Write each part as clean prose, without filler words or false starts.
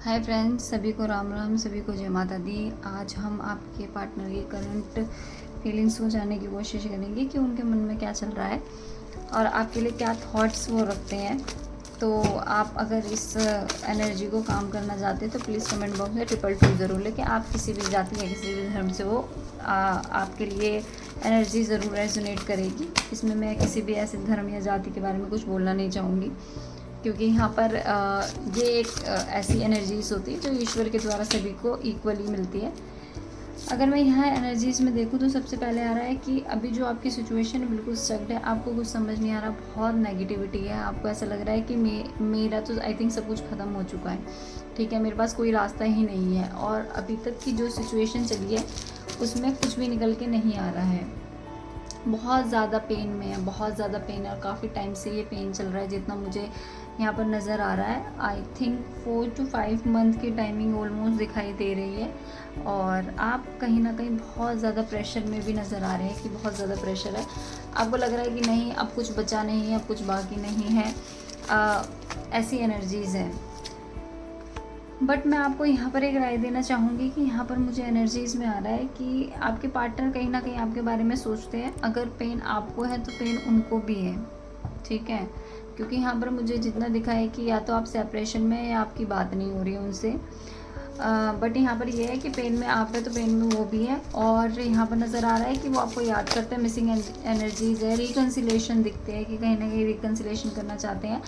Hi friends, सभी को राम राम, सभी को जय माता दी। आज हम आपके पार्टनर की करंट फीलिंग्स को जानने की कोशिश करेंगे कि उनके मन में क्या चल रहा है और आपके लिए क्या थॉट्स वो रखते हैं। तो आप अगर इस एनर्जी को काम करना चाहते हैं तो प्लीज़ कमेंट बॉक्स में 222 ज़रूर लेके आप किसी भी जाति या किसी भी धर्म से वो आपके लिए एनर्जी ज़रूर रेजोनेट करेगी। इसमें मैं किसी भी ऐसे धर्म या जाति के बारे में कुछ बोलना नहीं चाहूँगी, क्योंकि यहाँ पर ये एक ऐसी एनर्जीज होती है जो ईश्वर के द्वारा सभी को इक्वली मिलती है। अगर मैं यहाँ एनर्जीज़ में देखूँ तो सबसे पहले आ रहा है कि अभी जो आपकी सिचुएशन है बिल्कुल स्टक्ड है, आपको कुछ समझ नहीं आ रहा, बहुत नेगेटिविटी है। आपको ऐसा लग रहा है कि मेरा तो आई थिंक सब कुछ ख़त्म हो चुका है, ठीक है, मेरे पास कोई रास्ता ही नहीं है। और अभी तक की जो सिचुएशन चली है उसमें कुछ भी निकल के नहीं आ रहा है। बहुत ज़्यादा पेन में है, बहुत ज़्यादा पेन है और काफ़ी टाइम से ये पेन चल रहा है, जितना मुझे यहाँ पर नज़र आ रहा है। आई थिंक 4 to 5 मंथ की टाइमिंग ऑलमोस्ट दिखाई दे रही है। और आप कहीं ना कहीं बहुत ज़्यादा प्रेशर में भी नज़र आ रहे हैं कि बहुत ज़्यादा प्रेशर है। आपको लग रहा है कि नहीं, अब कुछ बचा नहीं है, अब कुछ बाकी नहीं है। ऐसी एनर्जीज़ हैं। बट मैं आपको यहाँ पर एक राय देना चाहूँगी कि यहाँ पर मुझे एनर्जीज़ में आ रहा है कि आपके पार्टनर कहीं ना कहीं आपके बारे में सोचते हैं। अगर पेन आपको है तो पेन उनको भी है, ठीक है, क्योंकि यहाँ पर मुझे जितना दिखा है कि या तो आप सेपरेशन में या आपकी बात नहीं हो रही है उनसे। बट यहाँ पर ये है कि पेन में आप है तो पेन में वो भी है। और यहाँ पर नज़र आ रहा है कि वो आपको याद करते हैं, मिसिंग एनर्जीज़ है, रिकन्सिलेशन दिखते हैं कि कहीं ना कहीं रिकन्सिलेशन करना चाहते हैं,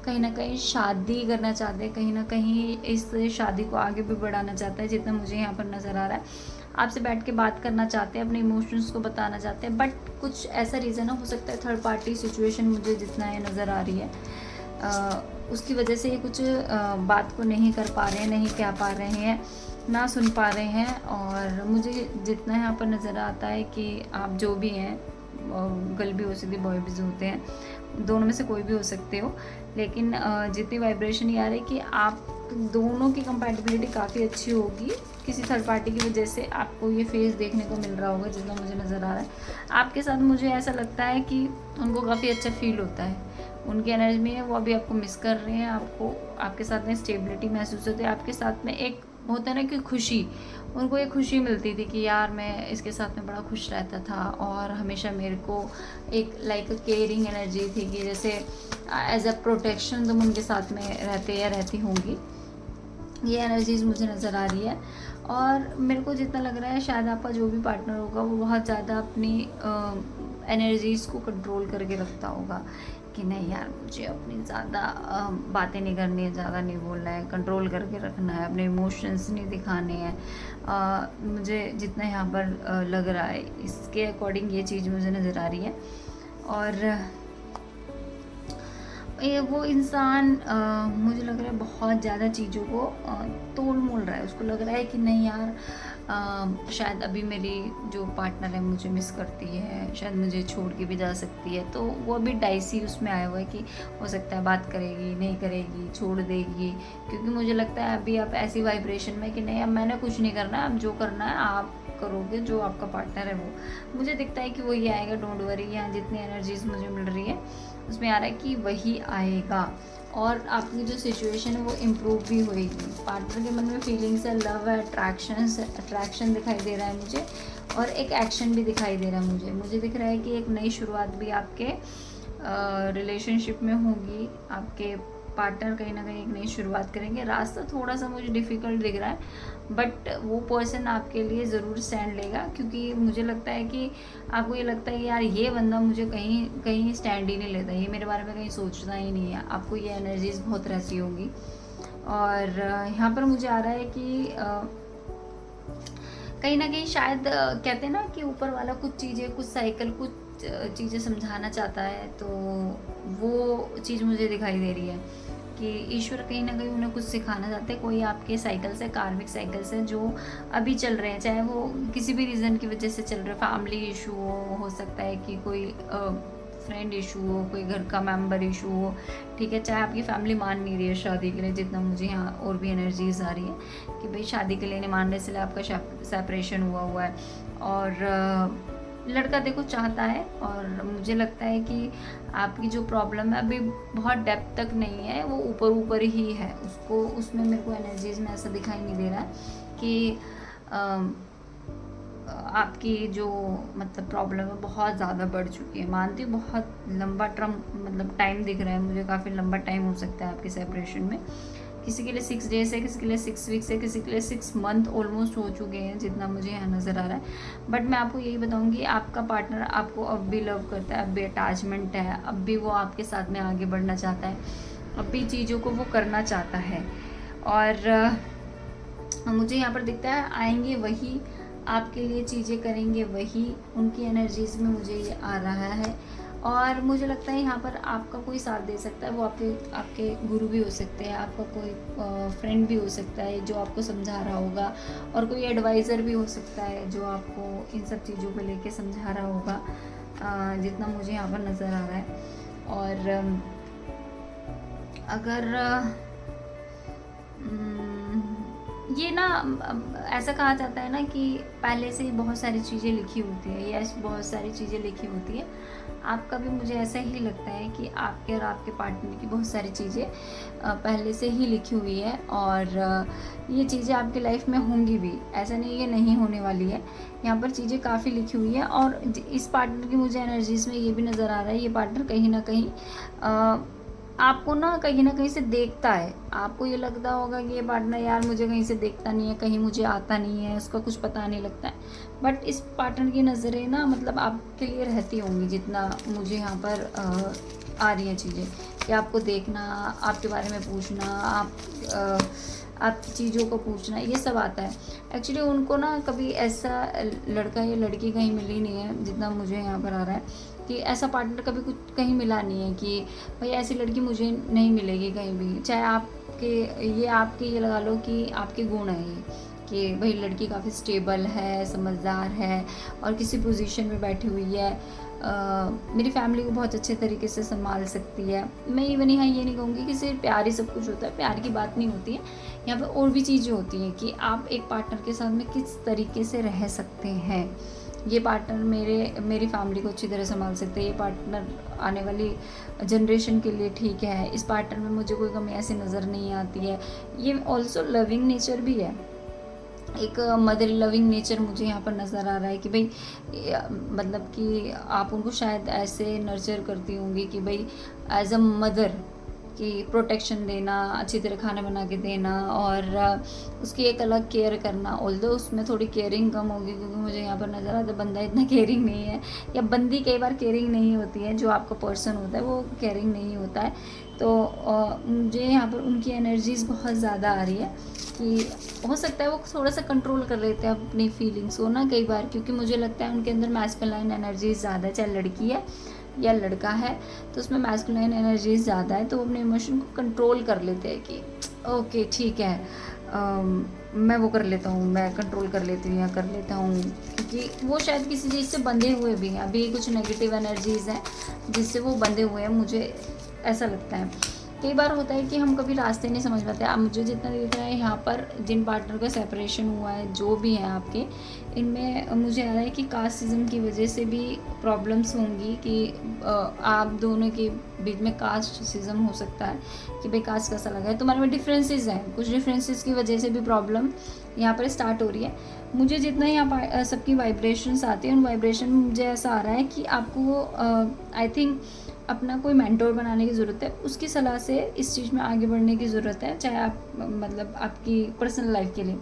कहीं ना कहीं शादी करना चाहते हैं, कहीं ना कहीं इस शादी को आगे भी बढ़ाना चाहते हैं, जितना मुझे यहाँ पर नज़र आ रहा है। आपसे बैठ के बात करना चाहते हैं, अपने इमोशंस को बताना चाहते हैं, बट कुछ ऐसा रीज़न हो सकता है, थर्ड पार्टी सिचुएशन मुझे जितना ये नज़र आ रही है, उसकी वजह से ये कुछ बात को नहीं कर पा रहे हैं, नहीं कह पा रहे हैं, ना सुन पा रहे हैं। और मुझे जितना यहाँ पर नज़र आता है कि आप जो भी हैं, गर्ल भी हो सकती, बॉय भी होते हैं, दोनों में से कोई भी हो सकते हो, लेकिन जितनी वाइब्रेशन ये आ रही है कि आप दोनों की कंपैटिबिलिटी काफ़ी अच्छी होगी। किसी थर्ड पार्टी की वजह से आपको ये फेस देखने को मिल रहा होगा, जितना मुझे नज़र आ रहा है। आपके साथ मुझे ऐसा लगता है कि उनको काफ़ी अच्छा फील होता है, उनकी एनर्जी में है, वो अभी आपको मिस कर रहे हैं, आपको आपके साथ में स्टेबिलिटी महसूस होती है, आपके साथ में एक होता है ना कि खुशी, उनको एक खुशी मिलती थी कि यार मैं इसके साथ में बड़ा खुश रहता था और हमेशा मेरे को एक लाइक केयरिंग एनर्जी थी कि जैसे एज अ प्रोटेक्शन तुम उनके साथ में रहते या रहती होंगी। ये एनर्जीज मुझे नज़र आ रही है। और मेरे को जितना लग रहा है शायद आपका जो भी पार्टनर होगा वो बहुत ज़्यादा अपनी एनर्जीज़ को कंट्रोल करके रखता होगा कि नहीं यार, मुझे अपनी ज़्यादा बातें नहीं करनी है, ज़्यादा नहीं बोलना है, कंट्रोल करके रखना है, अपने इमोशंस नहीं दिखाने हैं। मुझे जितना यहाँ पर लग रहा है इसके अकॉर्डिंग ये चीज़ मुझे नज़र आ रही है। और ये वो इंसान मुझे लग रहा है बहुत ज़्यादा चीज़ों को तोड़ मोल रहा है। उसको लग रहा है कि नहीं यार, शायद अभी मेरी जो पार्टनर है मुझे मिस करती है, शायद मुझे छोड़ के भी जा सकती है। तो वो अभी डाइसी उसमें आया हुआ है कि हो सकता है बात करेगी, नहीं करेगी, छोड़ देगी। क्योंकि मुझे लगता है अभी आप ऐसी वाइब्रेशन में कि नहीं, अब मैंने कुछ नहीं करना है, अब जो करना है आप करोगे, जो आपका पार्टनर है वो मुझे दिखता है कि वही आएगा, डोंट वरी। यहाँ जितनी एनर्जीज मुझे मिल रही है उसमें आ रहा है कि वही आएगा और आपकी जो सिचुएशन है वो इम्प्रूव भी होएगी। पार्टनर के मन में फीलिंग्स है, लव है, अट्रैक्शन दिखाई दे रहा है मुझे, और एक एक्शन भी दिखाई दे रहा है मुझे दिख रहा है कि एक नई शुरुआत भी आपके रिलेशनशिप में होगी। आपके पार्टनर कहीं ना कहीं एक नई शुरुआत करेंगे। रास्ता थोड़ा सा मुझे डिफ़िकल्ट दिख रहा है, बट वो पर्सन आपके लिए ज़रूर स्टैंड लेगा, क्योंकि मुझे लगता है कि आपको ये लगता है कि यार ये बंदा मुझे कहीं कहीं स्टैंड ही नहीं लेता, ये मेरे बारे में कहीं सोचता ही नहीं है। आपको ये एनर्जीज़ बहुत रहती होंगी। और यहाँ पर मुझे आ रहा है कि कहीं ना कहीं शायद कहते हैं ना कि ऊपर वाला कुछ चीज़ें, कुछ साइकिल, कुछ चीज़ें समझाना चाहता है, तो वो चीज़ मुझे दिखाई दे रही है कि ईश्वर कहीं ना कहीं उन्हें कुछ सिखाना चाहते हैं। कोई आपके साइकिल्स है, कार्मिक साइकिल्स है जो अभी चल रहे हैं, चाहे वो किसी भी रीज़न की वजह से चल रहे हैं। फैमिली इशू हो सकता है कि कोई फ्रेंड इशू हो, कोई घर का मेंबर इशू हो, ठीक है, चाहे आपकी फैमिली मान नहीं रही है शादी के लिए, जितना मुझे यहाँ और भी एनर्जीज आ रही है कि भाई शादी के लिए नहीं मान रहे, इसलिए आपका सेपरेशन हुआ है। और लड़का देखो चाहता है, और मुझे लगता है कि आपकी जो प्रॉब्लम है अभी बहुत डेप्थ तक नहीं है, वो ऊपर ऊपर ही है। उसको उसमें मेरे को एनर्जीज में ऐसा दिखाई नहीं दे रहा है कि आपकी जो मतलब प्रॉब्लम है बहुत ज़्यादा बढ़ चुकी है। मानती हूँ बहुत लंबा टर्म मतलब टाइम दिख रहा है मुझे, काफ़ी लंबा टाइम हो सकता है आपकी सेपरेशन में। किसी के लिए 6 डेज है, किसी के लिए 6 वीक्स है, किसी के लिए 6 मंथ ऑलमोस्ट हो चुके हैं, जितना मुझे यहाँ नज़र आ रहा है। बट मैं आपको यही बताऊँगी, आपका पार्टनर आपको अब भी लव करता है, अब भी अटैचमेंट है, अब भी वो आपके साथ में आगे बढ़ना चाहता है, अब भी चीज़ों को वो करना चाहता है। और मुझे यहाँ पर दिखता है आएंगे वही, आपके लिए चीज़ें करेंगे वही, उनकी एनर्जीज़ में मुझे ये आ रहा है। और मुझे लगता है यहाँ पर आपका कोई साथ दे सकता है, वो आपके गुरु भी हो सकते हैं, आपका कोई फ्रेंड भी हो सकता है जो आपको समझा रहा होगा, और कोई एडवाइज़र भी हो सकता है जो आपको इन सब चीज़ों को लेके समझा रहा होगा, जितना मुझे यहाँ पर नज़र आ रहा है। और अगर ये ना ऐसा कहा जाता है ना कि पहले से ही बहुत सारी चीज़ें लिखी होती है, या बहुत सारी चीज़ें लिखी होती है। आपका भी मुझे ऐसा ही लगता है कि आपके और आपके पार्टनर की बहुत सारी चीज़ें पहले से ही लिखी हुई है, और ये चीज़ें आपकी लाइफ में होंगी भी, ऐसा नहीं ये नहीं होने वाली है। यहाँ पर चीज़ें काफ़ी लिखी हुई है। और इस पार्टनर की मुझे एनर्जीज़ में ये भी नज़र आ रहा है, ये पार्टनर कहीं ना कहीं आपको ना कहीं से देखता है। आपको ये लगता होगा कि ये पार्टनर यार मुझे कहीं से देखता नहीं है, कहीं मुझे आता नहीं है, उसका कुछ पता नहीं लगता है। बट इस पार्टनर की नज़रें ना मतलब आपके लिए रहती होंगी, जितना मुझे यहाँ पर आ रही हैं चीज़ें, कि आपको देखना, आपके बारे में पूछना, आपकी चीज़ों को पूछना, ये सब आता है। एक्चुअली उनको ना कभी ऐसा लड़का या लड़की कहीं मिली नहीं है, जितना मुझे यहाँ पर आ रहा है कि ऐसा पार्टनर कभी कुछ कहीं मिला नहीं है कि भाई ऐसी लड़की मुझे नहीं मिलेगी कहीं भी। चाहे आपके ये लगा लो कि आपके गुण है ये, कि भाई लड़की काफ़ी स्टेबल है, समझदार है, और किसी पोजीशन में बैठी हुई है, मेरी फैमिली को बहुत अच्छे तरीके से संभाल सकती है। मैं इवन यहाँ ये नहीं कहूँगी कि सिर्फ प्यार ही सब कुछ होता है, प्यार की बात नहीं होती है यहाँ पे, और भी चीज़ें होती हैं कि आप एक पार्टनर के साथ में किस तरीके से रह सकते हैं। ये पार्टनर मेरी फैमिली को अच्छी तरह संभाल सकते हैं, ये पार्टनर आने वाली जनरेशन के लिए ठीक है, इस पार्टनर में मुझे कोई कमी ऐसी नज़र नहीं आती है। ये ऑल्सो लविंग नेचर भी है, एक मदर लविंग नेचर मुझे यहाँ पर नज़र आ रहा है कि भाई मतलब कि आप उनको शायद ऐसे नर्चर करती होंगी कि भाई एज अ मदर कि प्रोटेक्शन देना, अच्छी तरह खाना बना के देना, और उसकी एक अलग केयर करना। ऑल्दो उसमें थोड़ी केयरिंग कम होगी, क्योंकि मुझे यहाँ पर नज़र आता है बंदा इतना केयरिंग नहीं है, या बंदी कई बार केयरिंग नहीं होती है, जो आपका पर्सन होता है वो केयरिंग नहीं होता है। तो मुझे यहाँ पर उनकी एनर्जीज़ बहुत ज़्यादा आ रही है कि हो सकता है वो थोड़ा सा कंट्रोल कर लेते हैं अपनी फीलिंग्स को ना कई बार, क्योंकि मुझे लगता है उनके अंदर मैस्कुलाइन एनर्जीज ज़्यादा है, चाहे लड़की है या लड़का है, तो उसमें मैस्कुलाइन एनर्जीज ज़्यादा है, तो वो अपने इमोशन को कंट्रोल कर लेते हैं कि ओके ठीक है, मैं वो कर लेता हूँ, मैं कंट्रोल कर लेती हूँ या कर लेता हूँ, क्योंकि वो शायद किसी चीज़ से बंधे हुए भी हैं। अभी कुछ नेगेटिव एनर्जीज़ हैं जिससे वो बंधे हुए हैं, मुझे ऐसा लगता है। कई बार होता है कि हम कभी रास्ते नहीं समझ पाते। अब मुझे जितना दिख रहा है यहाँ पर जिन पार्टनर का सेपरेशन हुआ है, जो भी हैं आपके, इनमें मुझे आ रहा है कि कास्टिज़म की वजह से भी प्रॉब्लम्स होंगी, कि आप दोनों के बीच में कास्टिज़म हो सकता है कि भाई कास्ट कैसा लगा है, तुम्हारे में डिफरेंसेस हैं, कुछ डिफरेंसेस की वजह से भी प्रॉब्लम यहाँ पर स्टार्ट हो रही है। मुझे जितना यहाँ सबकी वाइब्रेशंस आती हैं, उन वाइब्रेशन में मुझे ऐसा आ रहा है कि आपको आई थिंक अपना कोई मेंटोर बनाने की ज़रूरत है, उसकी सलाह से इस चीज़ में आगे बढ़ने की ज़रूरत है, चाहे आप मतलब आपकी पर्सनल लाइफ के लिए।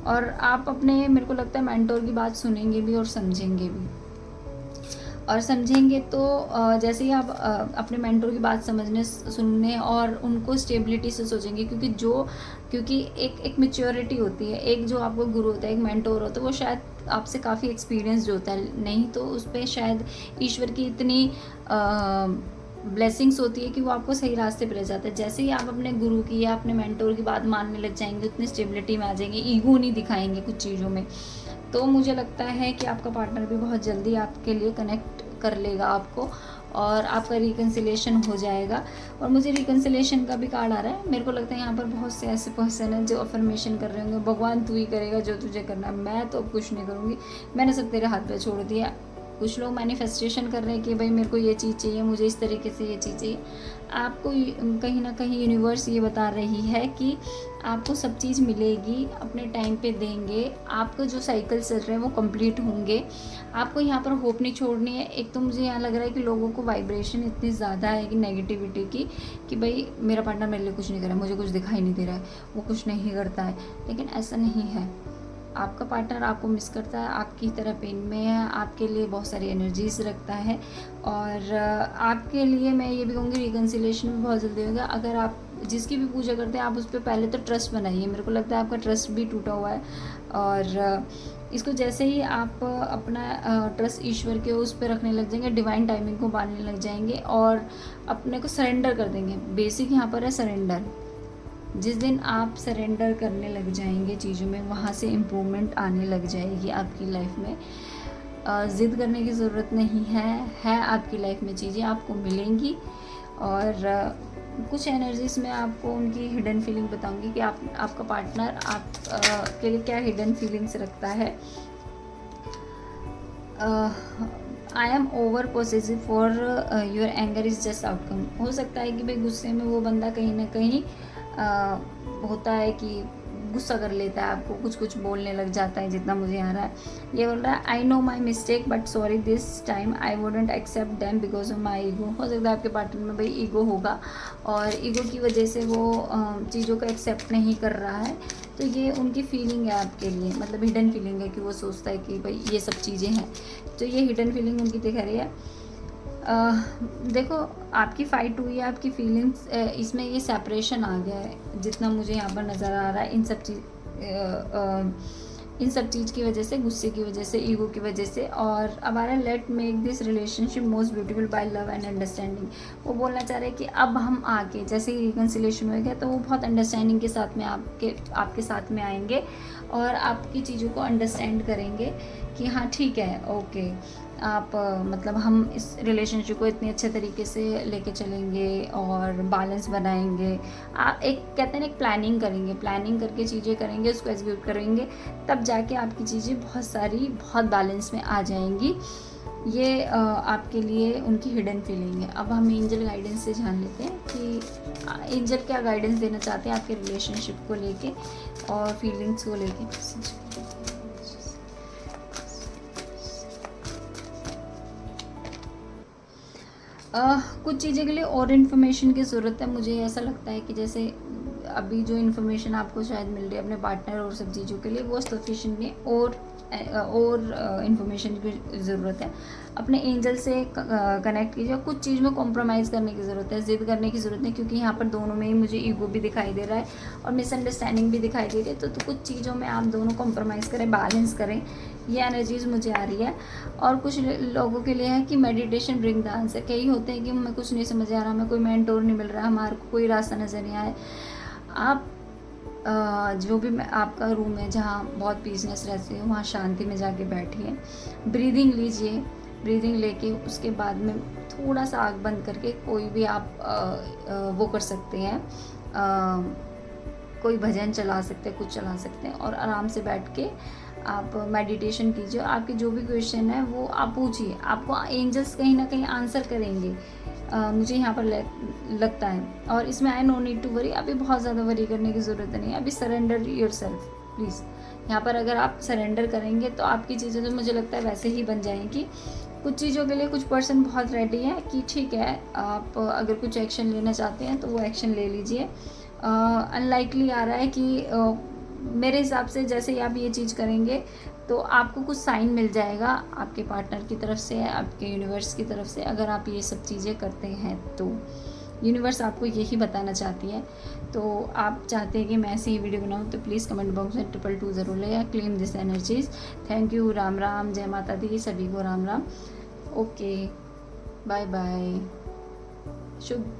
और आप अपने, मेरे को लगता है मेंटोर की बात सुनेंगे भी और समझेंगे भी। और समझेंगे तो जैसे ही आप अपने मेंटोर की बात समझने, सुनने और उनको स्टेबिलिटी से सोचेंगे, क्योंकि एक मैच्योरिटी होती है, एक जो आपको गुरु होता है, एक मेंटोर होता है, वो शायद आपसे काफ़ी एक्सपीरियंस जो होता है, नहीं तो उस पर शायद ईश्वर की इतनी ब्लेसिंग्स होती है कि वो आपको सही रास्ते पर ले जाता है। जैसे ही आप अपने गुरु की या अपने मेंटोर की बात मानने लग जाएंगे, उतनी स्टेबिलिटी में आ जाएंगे, ईगो नहीं दिखाएंगे कुछ चीज़ों में, तो मुझे लगता है कि आपका पार्टनर भी बहुत जल्दी आपके लिए कनेक्ट कर लेगा आपको, और आपका रिकन्सिलेशन हो जाएगा। और मुझे रिकन्सिलेशन का भी कार्ड आ रहा है। मेरे को लगता है यहाँ पर बहुत से ऐसे पर्सन हैं जो अफर्मेशन कर रहे होंगे, भगवान तू ही करेगा जो तुझे करना है, मैं तो अब कुछ नहीं करूँगी, मैंने सब तेरे हाथ पे छोड़ दिया, कुछ लोग मैनिफेस्टेशन कर रहे हैं कि भाई मेरे को ये चीज़ चाहिए, मुझे इस तरीके से ये चीज़ चाहिए। आपको कहीं ना कहीं यूनिवर्स ये बता रही है कि आपको सब चीज़ मिलेगी, अपने टाइम पे देंगे, आपका जो साइकिल चल रहे हैं वो कंप्लीट होंगे। आपको यहाँ पर होप नहीं छोड़नी है। एक तो मुझे यहाँ लग रहा है कि लोगों को वाइब्रेशन इतनी ज़्यादा है कि नेगेटिविटी की, कि भाई मेरा पार्टनर मेरे लिए कुछ नहीं कर रहा है, मुझे कुछ दिखाई नहीं दे रहा है, वो कुछ नहीं करता है। लेकिन ऐसा नहीं है, आपका पार्टनर आपको मिस करता है, आपकी तरह पेन में है, आपके लिए बहुत सारी एनर्जीज रखता है। और आपके लिए मैं ये भी कहूँगी रिकन्सिलेशन भी बहुत जल्दी होगा। अगर आप जिसकी भी पूजा करते हैं, आप उस पर पहले तो ट्रस्ट बनाइए। मेरे को लगता है आपका ट्रस्ट भी टूटा हुआ है, और इसको जैसे ही आप अपना ट्रस्ट ईश्वर के उस पर रखने लग जाएंगे, डिवाइन टाइमिंग को मानने लग जाएंगे और अपने को सरेंडर कर देंगे। बेसिक यहाँ पर है सरेंडर। जिस दिन आप सरेंडर करने लग जाएंगे चीज़ों में, वहाँ से इम्प्रूवमेंट आने लग जाएगी आपकी लाइफ में। ज़िद करने की ज़रूरत नहीं है आपकी लाइफ में चीज़ें आपको मिलेंगी। और कुछ एनर्जीज में आपको उनकी हिडन फीलिंग बताऊंगी कि आपका पार्टनर आप के लिए क्या हिडन फीलिंग्स रखता है। I am over possessive for your anger is just outcome. हो सकता है कि भाई गुस्से में वो बंदा कहीं ना कहीं होता है कि गुस्सा कर लेता है, आपको कुछ कुछ बोलने लग जाता है, जितना मुझे आ रहा है। ये बोल रहा है I know my mistake but sorry this time I wouldn't accept them because of my ego. हो सकता है आपके पार्टनर में भाई ईगो होगा और ईगो की वजह से वो चीज़ों को एक्सेप्ट नहीं कर रहा है। तो ये उनकी फीलिंग है आपके लिए, मतलब हिडन फीलिंग है कि वो सोचता है कि भाई ये सब चीज़ें हैं। तो ये हिडन फीलिंग उनकी दिख रही है। देखो आपकी फ़ाइट हुई है, आपकी फीलिंग्स, इसमें ये सेपरेशन आ गया है जितना मुझे यहाँ पर नज़र आ रहा है। इन सब चीज़ की वजह से, गुस्से की वजह से, ईगो की वजह से। और अब आ रहा है let make this relationship most beautiful by love and understanding. वो बोलना चाह रहे हैं कि अब हम आके जैसे ही रिकन्सिलेशन हो गया तो वो बहुत अंडरस्टैंडिंग के साथ में आपके साथ में आएंगे और आपकी चीज़ों को अंडरस्टैंड करेंगे कि हाँ ठीक है, ओके, आप मतलब हम इस रिलेशनशिप को इतने अच्छे तरीके से लेके चलेंगे और बैलेंस बनाएंगे। आप एक कहते हैं ना, एक प्लानिंग करेंगे, प्लानिंग करके चीज़ें करेंगे, उसको एग्जीक्यूट करेंगे, तब जाके आपकी चीज़ें बहुत बैलेंस में आ जाएंगी। ये आपके लिए उनकी हिडन फीलिंग है। अब हम एंजल गाइडेंस से जान लेते हैं कि एंजल क्या गाइडेंस देना चाहते हैं आपके रिलेशनशिप को लेके और फीलिंग्स को लेके। कुछ चीज़ें के लिए और इन्फॉर्मेशन की ज़रूरत है। मुझे ऐसा लगता है कि जैसे अभी जो इन्फॉर्मेशन आपको शायद मिल रही है अपने पार्टनर और सब चीज़ों के लिए, वो सफिशिएंट नहीं, और इन्फॉर्मेशन की ज़रूरत है। अपने एंजल से कनेक्ट कीजिए। कुछ चीज़ में कॉम्प्रोमाइज़ करने की ज़रूरत है, ज़िद करने की ज़रूरत नहीं, क्योंकि यहाँ पर दोनों में ही मुझे ईगो भी दिखाई दे रहा है और मिसअंडरस्टैंडिंग भी दिखाई दे रही है। तो कुछ चीज़ों में आप दोनों कॉम्प्रोमाइज़ करें, बैलेंस करें, ये एनर्जीज मुझे आ रही है। और कुछ लोगों के लिए है कि मेडिटेशन ब्रिंग द आंसर। कई होते हैं कि हमें कुछ नहीं समझ आ रहा, हमें कोई मेंटोर नहीं मिल रहा, हमारे को कोई रास्ता नज़र नहीं आया। आप जो भी आपका रूम है जहाँ बहुत पीसनेस रहती है, वहाँ शांति में जाके बैठिए, ब्रीदिंग लीजिए, ब्रीदिंग लेके उसके बाद में थोड़ा सा आँख बंद करके कोई भी आप वो कर सकते हैं, कोई भजन चला सकते हैं, कुछ चला सकते हैं और आराम से बैठ के आप मेडिटेशन कीजिए। आपके जो भी क्वेश्चन है वो आप पूछिए, आपको एंजल्स कहीं ना कहीं आंसर करेंगे, मुझे यहाँ पर लगता है। और इसमें I no need to worry, अभी बहुत ज़्यादा वरी करने की ज़रूरत नहीं है। अभी सरेंडर योरसेल्फ प्लीज़। यहाँ पर अगर आप सरेंडर करेंगे तो आपकी चीज़ें तो मुझे लगता है वैसे ही बन जाएंगी। कुछ चीज़ों के लिए कुछ पर्सन बहुत रेडी हैं कि ठीक है, आप अगर कुछ एक्शन लेना चाहते हैं तो वो एक्शन ले लीजिए। अनलाइकली आ रहा है कि मेरे हिसाब से जैसे ही आप ये चीज़ करेंगे तो आपको कुछ साइन मिल जाएगा आपके पार्टनर की तरफ से, आपके यूनिवर्स की तरफ से। अगर आप ये सब चीज़ें करते हैं तो यूनिवर्स आपको यही बताना चाहती है। तो आप चाहते हैं कि मैं ऐसी ही वीडियो बनाऊं तो प्लीज़ कमेंट बॉक्स में 222 ज़रूर ले या claim this energies. Thank you. Ram Ram, जय माता दी, सभी को Ram Ram. Okay, bye bye, शुभ